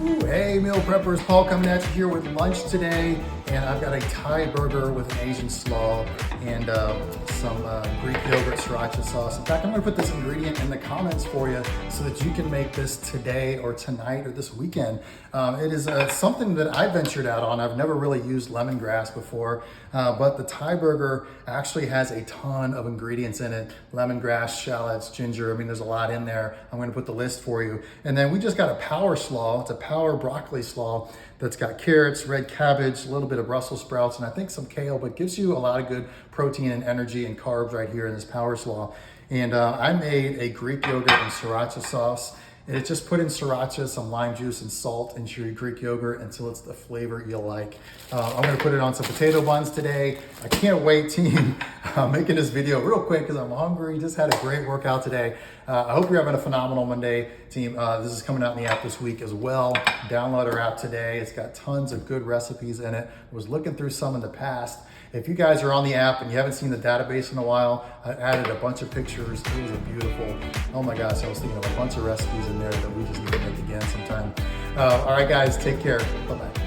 Hey meal preppers, Paul coming at you here with lunch today, and I've got a Thai burger with an Asian slaw and some Greek yogurt sriracha sauce. In fact, I'm gonna put this ingredient in the comments for you so that you can make this today or tonight or this weekend. It is something that I ventured out on. I've never really used lemongrass before, but the Thai burger actually has a ton of ingredients in it. Lemongrass, shallots, ginger, I mean, there's a lot in there. I'm gonna put the list for you. And then we just got a power slaw. It's a power broccoli slaw that's got carrots, red cabbage, a little bit of Brussels sprouts, and I think some kale, but gives you a lot of good protein and energy and carbs right here in this power slaw. And I made a Greek yogurt and sriracha sauce. And it's just put in sriracha, some lime juice, and salt into your Greek yogurt until it's the flavor you like. I'm gonna put it on some potato buns today. I can't wait, team. I'm making this video real quick because I'm hungry. Just had a great workout today. I hope you're having a phenomenal Monday, team. This is coming out in the app this week as well. Download our app today. It's got tons of good recipes in it. I was looking through some in the past. If you guys are on the app and you haven't seen the database in a while, I added a bunch of pictures. It was a beautiful, oh my gosh, I was thinking of a bunch of recipes in there that we just need to make again sometime. All right, guys, take care. Bye-bye.